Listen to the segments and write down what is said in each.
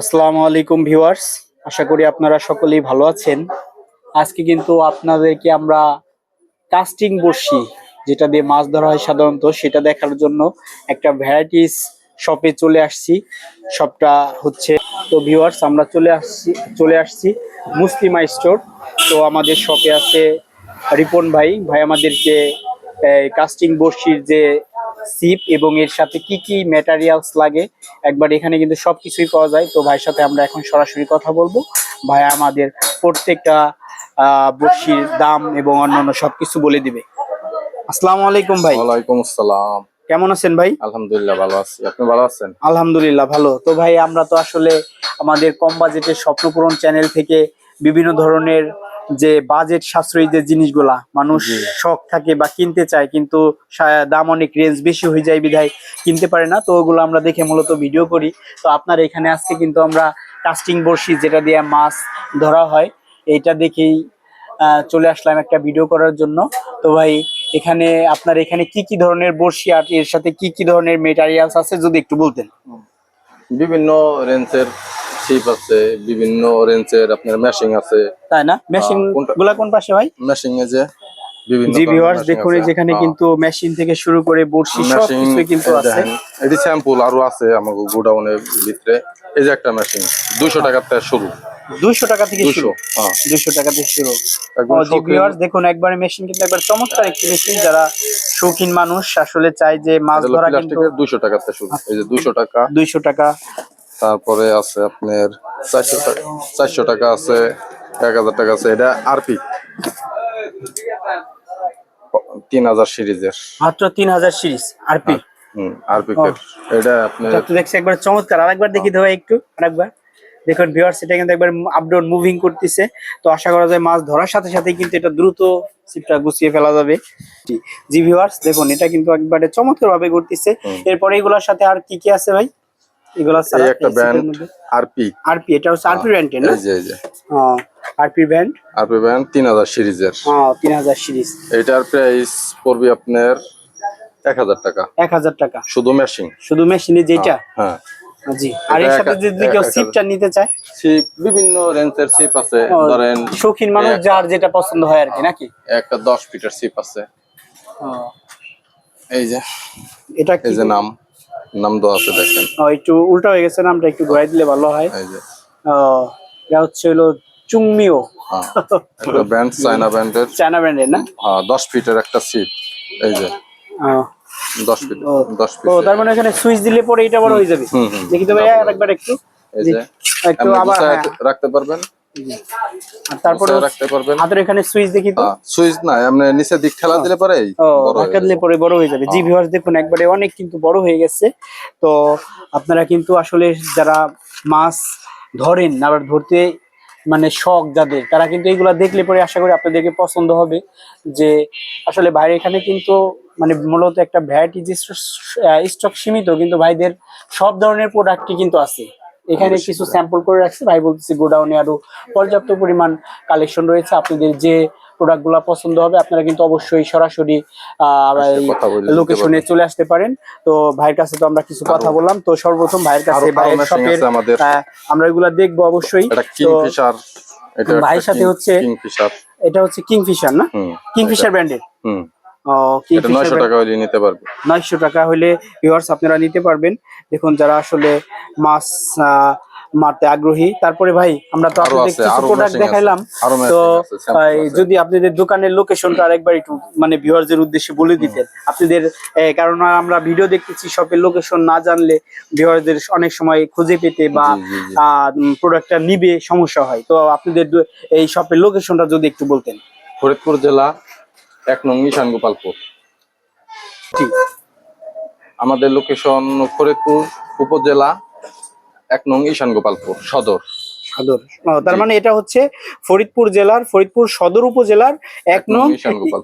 আসসালামু আলাইকুম ভিউয়ার্স, আশা করি আপনারা সকলেই ভালো আছেন। আজকে কিন্তু আপনাদেরকে আমরা কাস্টিং বড়শি, যেটা দিয়ে মাছ ধরা হয় সাধারণত, সেটা দেখার জন্য একটা ভ্যারাইটিস শপে চলে আসছি। শপটা হচ্ছে, তো ভিউয়ার্স আমরা চলে আসছি মুসলিমা স্টোর। তো আমাদের শপে আছে রিপন ভাই আমাদেরকে কাস্টিং বড়শির যে সিপ এবং এর সাথে কি কি ম্যাটেরিয়ালস লাগে একবার এখানে কিন্তু সবকিছুই পাওয়া যায়। তো ভাইয়ের সাথে আমরা এখন সরাসরি কথা বলবো। ভাই আমাদের প্রত্যেকটা বড়শির দাম এবং অন্যান্য সবকিছু বলে দিবে। আসসালামু আলাইকুম ভাই। ওয়ালাইকুম আসসালাম। কেমন আছেন ভাই? আলহামদুলিল্লাহ ভালো আছি, আপনি ভালো আছেন? আলহামদুলিল্লাহ ভালো। তো ভাই আমরা তো আসলে আমাদের কম বাজেটের স্বপ্নপূরণ চ্যানেল থেকে বিভিন্ন ধরনের যে বাজেট সাশ্রয়ী যে জিনিসগুলা মানুষ শখ থাকে বা কিনতে চায়, কিন্তু দাম অনেক রেঞ্জ বেশি হয়ে যায় বিধায় কিনতে পারে না, তো ওগুলো আমরা দেখে মূলত ভিডিও করি। তো আপনার এখানে আজকে কিন্তু আমরা কাস্টিং বড়শি, যেটা দিয়ে মাছ ধরা হয়, এটা দেখেই চলে আসলাম একটা ভিডিও করার জন্য। তো ভাই আপনার এখানে কি কি ধরনের বড়শি আর এর সাথে কি কি ধরনের মেটেরিয়ালস আছে যদি একটু বলতেন। বিভিন্ন রেঞ্জের ছিপ আছে, বিভিন্ন রেঞ্জের আপনার মেশিং আছে। তাই না? মেশিন গুলা কোন পাশে ভাই? মেশিং এ যে বিভিন্ন জি ধরনের ভিউয়ার্স, মেশিং দেখুন আছে। যেখানে কিন্তু মেশিন থেকে শুরু করে বড়শি মেশিং সবকিছুই কিন্তু আছে। দেখেন, এটি স্যাম্পল আরো আছে আমাদের গোডাউনের ভিতরে। এই যে একটা মেশিং 200 টাকা থেকে শুরু। 200 টাকা থেকে শুরু? 200, হ্যাঁ 200 টাকা থেকে শুরু। একদম জি শৌখিন। ভিউয়ার্স দেখুন, একবারে মেশিন কিন্তু একবার চমৎকার একটি মেশিন, যারা শৌখিন মানুষ আসলে চায় যে মাছ এটা হলো ধরা, কিন্তু প্লাস্টিকের 200 টাকা থেকে শুরু। এই যে 200 টাকা। 200 টাকা। তারপরে আছে আপনার 400 টাকা, 400 টাকা আছে, 1000 টাকা আছে। এটা আরপি 3000 সিরিজের। মাত্র 3000 সিরিজ আরপি। আরপি এটা আপনার এটা তো দেখছি একবার চমৎকার। আরেকবার দেখি তো ভাই, একটু আরেকবার দেখুন ভিউয়ার্স, এটা কিন্তু একবার আপ ডাউন মুভিং করতেছে। তো আশা করা যায় মাছ ধরার সাথে সাথে কিন্তু এটা দ্রুত ছিপটা গুছিয়ে ফেলা যাবে। জি জি ভিউয়ার্স দেখুন, এটা কিন্তু একবারে চমৎকার ভাবে করতেছে। এরপরে এগুলোর সাথে আর কি কি আছে ভাই? এগুলা ছাড়া এই একটা ব্যান্ড আরপি। আরপি, এটা হচ্ছে আরপি ব্র্যান্ডের না? এই যে আরপি ব্র্যান্ড। আরপি ব্যান্ড 3000 সিরিজের। 3000 সিরিজ। এটার প্রাইস পড়বে আপনার 1000 টাকা। 1000 টাকা শুধু মেশিং। শুধু মেশিনে যেটা? হ্যাঁ জি। আর এর সাথে যদি কেউ সিপটা নিতে চায়? সিপ বিভিন্ন রেঞ্জের সিপ আছে, ধরেন শৌখিন মানুষ যার যেটা পছন্দ হয় আর কি, নাকি? একটা 10 ফিটের সিপ আছে। এই যে এটা কি? এই যে নাম দেওয়া আছে দেখেন। একটু উল্টা হয়ে গেছে, নামটা একটু ঘুরাই দিলে ভালো হয়। এই যে এটা হচ্ছে হলো চুংমিও। একটা ব্র্যান্ড, চায়না ব্র্যান্ডের। চায়না ব্র্যান্ডের না? 10 ফিটের একটা সিপ। এই যে 10 ফিট। 10 ফিট। ও তার মানে এখানে সুইচ দিলে পরে এটা বড় হয়ে যাবে। দেখি তো ভাই আরেকবার একটু। এই যে একটু আবার রাখতে পারবেন। আর তারপরে রাখতে পারবেন। হাতের এখানে সুইচ দেখি তো। সুইচ না, আপনি নিচে দিক ঠেলা দিলে পরে বড় হয়ে দিলে পরে বড় হয়ে যাবে। জি ভিউয়ার্স দেখুন, একবারে অনেক কিন্তু বড় হয়ে গেছে। তো আপনারা কিন্তু আসলে যারা মাছ ধরেন, আবার ধরতে মানে শখ যাদের, তারা কিন্তু এগুলা দেখলে পরে আশা করি আপনাদেরকে পছন্দ হবে। যে আসলে বাইরে এখানে কিন্তু মানে মূলত একটা ভ্যারাইটি যে স্টক সীমিত, কিন্তু ভাইদের সব ধরনের প্রোডাক্টই কিন্তু আছে। এখানে কিছু স্যাম্পল করে রাখছি, ভাই বলতেছি গোডাউনে আরো পর্যাপ্ত পরিমাণ কালেকশন রয়েছে। আপনাদের যে প্রোডাক্ট গুলা পছন্দ হবে আপনারা কিন্তু অবশ্যই সরাসরি লোকেশনে চলে আসতে পারেন। তো ভাইয়ের কাছে তো আমরা কিছু কথা বললাম। তো সর্বপ্রথম ভাইয়ের কাছে, ভাইয়ের শপের আমরা এগুলা দেখবো অবশ্যই। ভাইয়ের সাথে হচ্ছে এটা হচ্ছে কিংফিশার না? কিংফিশার ব্র্যান্ডের। 900 টাকা হলে নিতে পারবেন। 900 টাকা হলে ভিউয়ার্স আপনারা নিতে পারবেন। দেখুন যারা আসলে মাছ মারতে আগ্রহী। তারপরে ভাই আমরা তো আপনাদের কিছু প্রোডাক্ট দেখাইলাম, তো যদি আপনাদের দোকানের লোকেশনটা আরেকবার একটু মানে ভিউয়ারদের উদ্দেশ্যে বলে দিতেন আপনাদের, কারণ আমরা ভিডিও দেখতেছি, শপের লোকেশন না জানলে ভিউয়ারদের অনেক সময় খুঁজে পেতে বা প্রোডাক্টটা নিবে সমস্যা হয়। তো আপনাদের এই শপের লোকেশনটা যদি একটু বলতেন। ফরিদপুর জেলা 1 নং ঈশান গোপালপুর। ঠিক আমাদের লোকেশন ফরিদপুর উপজেলা 1 নং ঈশান গোপালপুর সদর। সদর। তার জি। মানে এটা হচ্ছে ফরিদপুর জেলার ফরিদপুর সদর উপজেলার ১ নং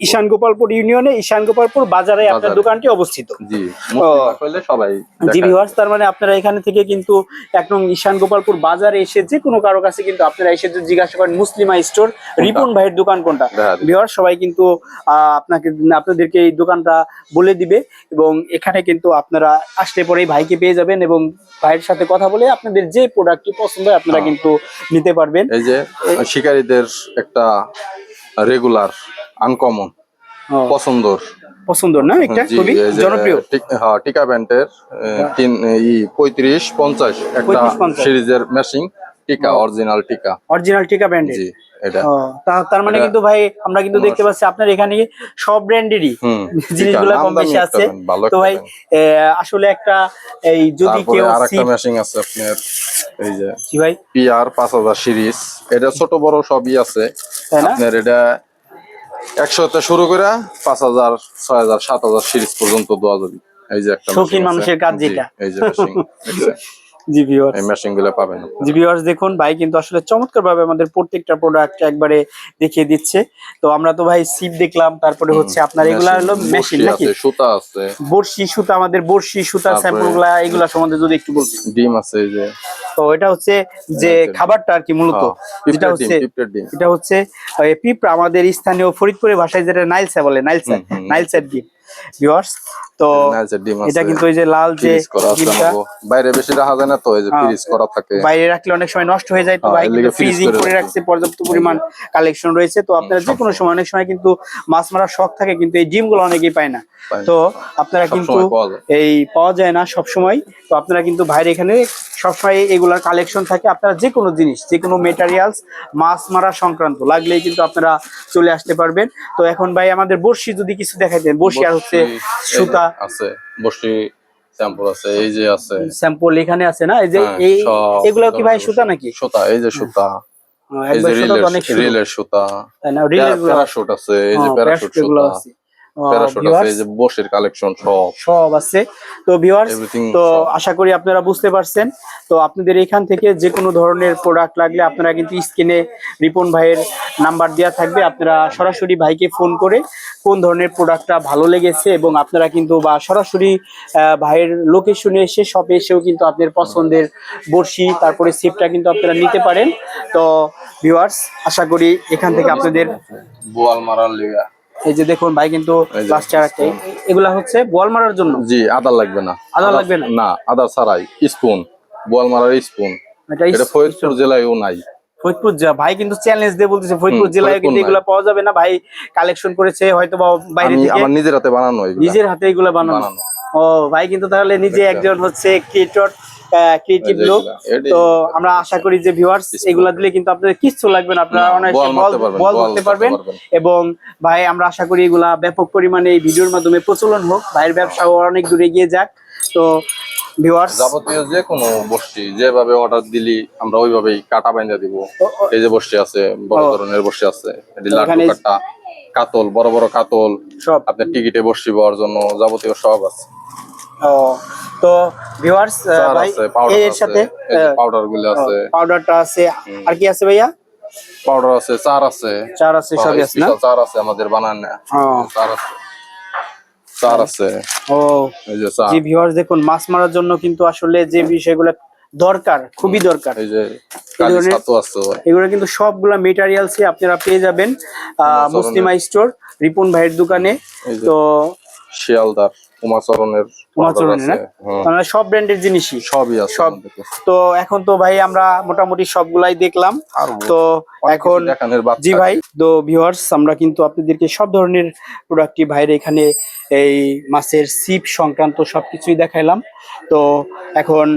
ঈশান গোপালপুর ইউনিয়নে ঈশান গোপালপুর বাজারে আপনার বাজারে। দোকানটি অবস্থিত। জি, মুসলিমা কইলে সবাই জি দেখায়। ভিউয়ার্স, তার মানে আপনারা এখানে থেকে কিন্তু ১ নং ঈশান গোপালপুর বাজারে এসে যে কোনো কারো কাছে কিন্তু আপনারা এসে যদি জিজ্ঞাসা করেন মুসলিমা স্টোর রিপন ভাইয়ের দোকান কোনটা, দেখা দিবে। ভিউয়ার্স সবাই কিন্তু আপনাদেরকে এই দোকানটা বলে দিবে এবং এখানে কিন্তু আপনারা আসলে পরেই ভাইকে পেয়ে যাবেন এবং ভাইয়ের সাথে কথা বলে আপনাদের যে প্রোডাক্টটি পছন্দ হয় আপনারা কিন্তু নিতে পারবেন। এই যে শিকারীদের একটা রেগুলার আনকমন ও, পছন্দর। পছন্দ না একটা জি, খুবই এই যে জনপ্রিয় হ্যাঁ টিকা ব্যান্ডের 35-50 একটা 35-50 সিরিজের মেশিং টিকা, অরিজিনাল টিকা। অরিজিনাল টিকা ব্র্যান্ডের। জি, এটা তার মানে এটা- কিন্তু ভাই আমরা কিন্তু দেখতে পাচ্ছি আপনার এখানে সব ব্র্যান্ডেরই জিনিসগুলো কম বেশি আছে। তো ভাই আসলে একটা এই যদি তারপরে কেউ আরেকটা মেশিং আছে আপনার এই যে জি ভাই পিআর 5000 সিরিজ, এটা ছোট বড় সবই আছে তাই না? আপনার। এটা 100 তে শুরু করে 5000 6000 7000 সিরিজ পর্যন্ত দেওয়া যাবে। এই যে একটা শৌখিন machine আছে। মানুষের কাজ জি, যেটা। এই যে মেশিং জি ভিউয়ার্স, এই মেশিং গুলো পাবেন আপনারা। জি ভিউয়ার্স দেখুন ভাই কিন্তু আসলে চমৎকার ভাবে আমাদের প্রত্যেকটা প্রোডাক্ট একবারে দেখিয়ে দিচ্ছে। তো আমরা তো ভাই সিপ দেখলাম, তারপরে হচ্ছে আপনার এগুলা হলো মেশিন বড়শি নাকি আছে, সুতা আছে, বড়শি সুতা, আমাদের বড়শি সুতা তারপরে স্যাম্পল গুলা এগুলা সম্বন্ধে যদি একটু বলতেন। ডিম আছে এই যে। তো এটা হচ্ছে যে খাবারটা আর কি মূলত যেটা পিঁপড়ের ডিম, হচ্ছে পিঁপড়ের ডিম। এটা হচ্ছে পিঁপড়া, আমাদের স্থানীয় ফরিদপুরের ভাষায় যেটা নাইলসা বলে, নাইলসার ডিম ভিউয়ার্স। তো নাইলসের ডিম আছে। এটা কিন্তু ওই যে লাল যে ফ্রিজ করা আছে ডিমটা আমাগো। বাইরে বেশি রাখা যায় না তো, এই যে ফ্রিজ করা থাকে। বাইরে রাখলে অনেক সময় নষ্ট হয়ে যায়, তো হ্যাঁ, ভাই এর কিন্তু লিগে freeze ফ্রিজিং করে করে রাখছে। রাখছে, পর্যাপ্ত পরিমাণ কালেকশন রয়েছে। তো আপনারা যে কোনো সময় অনেক সময় কিন্তু মাছ মারার শখ থাকে কিন্তু এই ডিমগুলো অনেকেই পায় না, পায় না। তো আপনারা সব কিন্তু সময় পাওয়া যায়। এই পাওয়া যায় না সব সময়। তো আপনারা কিন্তু ভাইয়ের এখানে সবসময় এগুলার কালেকশন থাকে, আপনারা যে কোনো জিনিস যে কোনো মেটেরিয়ালস মাছ মারা সংক্রান্ত লাগলেই কিন্তু আপনারা চলে আসতে পারবেন। তো এখন ভাই আমাদের বড়শি যদি কিছু দেখাইতেন, বড়শি আর হচ্ছে সুতা আছে, বসি স্যাম্পল আছে এই যে আছে। স্যাম্পল এখানে আছে না, এই যে হ্যাঁ, এই সব এগুলো কি ভাই সুতা নাকি? সুতা, এই যে সুতা, এই একবার যে সুতা তো অনেক সুন্দর, রিলের সুতা, তাই না? রিলের গুলো প্যারাশুট আছে, এই যে প্যারাশুট এগুলো সুতা, আছে, প্যারাশুট আছে, viewers, এই যে বসির কালেকশন সব সব আছে। তো ভিউয়ার্স, এভরিথিং তো সব। আশা করি আপনারা বুঝতে পারছেন। তো আপনাদের এখান থেকে যে কোনো ধরনের প্রোডাক্ট লাগলে আপনারা কিন্তু স্ক্রিনে রিপন ভাইয়ের নাম্বার দেওয়া থাকবে, আপনারা সরাসরি ভাইকে ফোন করে কোন ধরনের প্রোডাক্টটা ভালো লেগেছে এবং আপনারা কিন্তু বা সরাসরি ভাইয়ের লোকেশনে এসে শপে এসেও কিন্তু আপনার পছন্দের বড়শি তারপরে সিপটা কিন্তু আপনারা নিতে পারেন। তো ভিউয়ার্স, আশা করি এখান থেকে আপনাদের বোয়াল মারার লিগা। এই যে দেখুন ভাই কিন্তু এই যে লাস্টে আরেকটা এগুলা হচ্ছে বল মারার জন্য। জি, আদার লাগবে না, আদার লাগবে না? না আদার ছাড়াই স্পুন, বোয়াল মারার স্পুন। এটা ফরিদপুর জেলায়ও নাই। ফরিদপুর জেলা ভাই কিন্তু চ্যালেঞ্জ দিয়ে বলতেছে ফরিদপুর জেলায় কিন্তু ফরিদপুর এগুলা পাওয়া যাবে না, ভাই কালেকশন করেছে হয়তো বা বাইরে আমি থেকে, আমার নিজের হাতে বানানো এগুলা। নিজের হাতে এগুলা বানানো। ও ভাই কিন্তু তাহলে নিজে একজন হচ্ছে ক্রিয়েটিভ এই যে লোক। এগুলা, তো আমরা আশা করি যে ভিউয়ার্স এগুলা দিলে কিন্তু আপনাদের কিচ্ছু লাগবে না, আপনারা অনায়াসে বল ধরতে পারবেন। এবং ভাই আমরা আশা করি এগুলা ব্যাপক পরিমাণে এই ভিডিওর মাধ্যমে প্রচলন হোক, ভাইয়ের ব্যবসাও অনেক দূরে গিয়ে যাক। তো ভিউয়ার্স, যাবতীয় যে কোনো বসছি যেভাবে অর্ডার দিলি আমরা ওইভাবেই কাটা বাইন্দা দিব। এই যে বসছি আছে, বড় ধরনের বসছি আছে, এটি লাড্ডু কাটা, কাতল, বড় বড় কাতল, সব আপনার টিকিটে বসছি পাওয়ার জন্য যাবতীয় সব আছে। ও তো ভিউয়ার্স ভাই এর সাথে পাউডার গুলো আছে, পাউডারটা আছে, আর কি আছে ভাইয়া? পাউডার আছে, চার আছে, চার আছে, সবই আছে না? চার আছে আমাদের বানানো, চার আছে, চার আছে। ও এই যে চার। জি ভিউয়ার্স দেখুন, মাছ মারার জন্য কিন্তু আসলে যে বিষয়গুলো দরকার, খুবই দরকার, এই যে কালি ছাতু আছে, এগুলো কিন্তু সবগুলা মেটেরিয়ালসই আপনারা পেয়ে যাবেন মুসলিমা স্টোর রিপন ভাইয়ের দোকানে। তো শিয়ালদার উমাচরণের না, মানে সব ব্র্যান্ডের জিনিসই সবই আছে সব। তো এখন তো ভাই আমরা মোটামুটি সবগুলাই দেখলাম, তো এখন জি ভাই, তো ভিউয়ার্স আমরা কিন্তু আপনাদেরকে সব ধরনের প্রোডাক্টই ভাইয়ের এখানে এই মাছের সিপ সংক্রান্ত সবকিছুই দেখাইলাম। তো এখন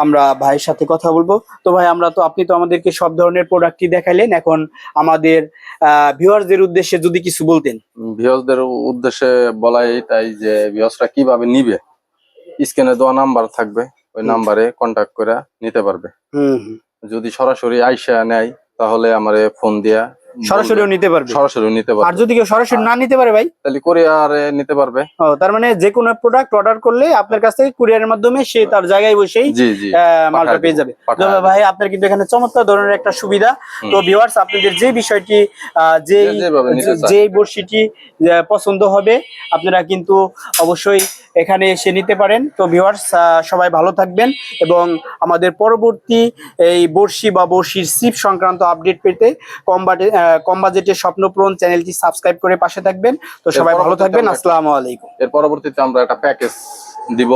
আমরা ভাইয়ের সাথে কথা বলবো। তো ভাই আমরা তো আপনি তো আমাদেরকে সব ধরনের প্রোডাক্টই দেখাইলেন, এখন আমাদের ভিউয়ার্সদের উদ্দেশ্যে যদি কিছু বলতেন। ভিউয়ার্সদের উদ্দেশ্যে বলাই তাই যে ভিউয়ার্সরা কিভাবে নিবে, স্ক্রিনে দেওয়া নাম্বার থাকবে, ওই নাম্বারে কন্টাক্ট করে নিতে পারবে। যদি সরাসরি আইসা নেয় তাহলে আমারে ফোন দিয়া সরাসরিও নিতে পারবে। সরাসরি নিতে পারবে। আর যদি কেউ সরাসরি না নিতে পারে ভাই, তাহলে কুরিয়ারে নিতে পারবে। ও, তার মানে যে কোনো প্রোডাক্ট অর্ডার করলে আপনার কাছ থেকে কুরিয়ারের মাধ্যমে সে তার জায়গায় বসেই জি জি মালটা পেয়ে যাবে। তো ভাই আপনার কিন্তু এখানে চমৎকার ধরনের একটা সুবিধা। তো ভিউয়ার্স, আপনাদের যে বিষয়টি যে বড়শিটি পছন্দ হবে আপনারা কিন্তু অবশ্যই এখানে এসে নিতে পারেন। তো ভিউয়ার্স, সবাই ভালো থাকবেন এবং আমাদের পরবর্তী এই বড়শি বা বড়শির সিপ সংক্রান্ত আপডেট পেতে কম বাজেটের স্বপ্নপূরণ চ্যানেলটি সাবস্ক্রাইব করে পাশে থাকবেন। তো সবাই ভালো থাকবেন। আসসালামু আলাইকুম। এর পরবর্তীতে আমরা একটা প্যাকেজ দিব।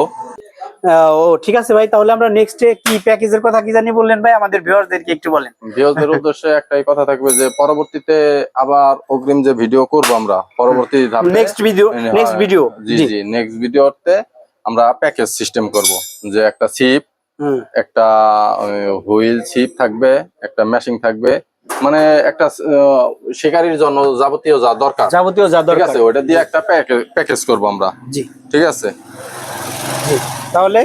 ও ঠিক আছে ভাই, তাহলে আমরা নেক্সটে কি প্যাকেজের কথা কি জানি বললেন ভাই, আমাদের ভিউয়ারদেরকে একটু বলেন। ভিউয়ারদের উদ্দেশ্যে একটাই কথা থাকবে যে পরবর্তীতে আবার অগ্রিম যে ভিডিও করব আমরা পরবর্তী ধাপে, নেক্সট ভিডিও জি জি নেক্সট ভিডিওতে আমরা প্যাকেজ সিস্টেম করব, যে একটা ছিপ, একটা হুইল ছিপ থাকবে, একটা মেশিং থাকবে, মানে একটা শিকারীর জন্য যাবতীয় যা দরকার ঠিক আছে, ওটা দিয়ে একটা প্যাকেজ করব আমরা। জি ঠিক আছে। তাহলে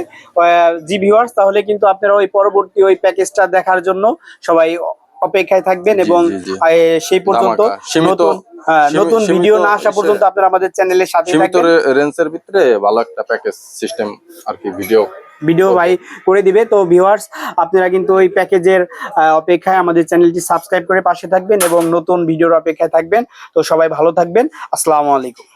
জি ভিউয়ার্স, তাহলে কিন্তু আপনারা ওই পরবর্তী ওই প্যাকেজটা দেখার জন্য সবাই অপেক্ষায় থাকবেন এবং সেই পর্যন্ত নতুন ভিডিও না আসা পর্যন্ত আপনারা আমাদের চ্যানেলের সাথে থাকবেন। রেঞ্জের ভিতরে ভালো একটা প্যাকেজ সিস্টেম আর কি ভিডিও ভাই করে দিবে। তো ভিউয়ার্স, আপনারা কিন্তু ওই প্যাকেজের অপেক্ষায় আমাদের চ্যানেলটি সাবস্ক্রাইব করে পাশে থাকবেন এবং নতুন ভিডিওর অপেক্ষায় থাকবেন। তো সবাই ভালো থাকবেন। আসসালামু আলাইকুম।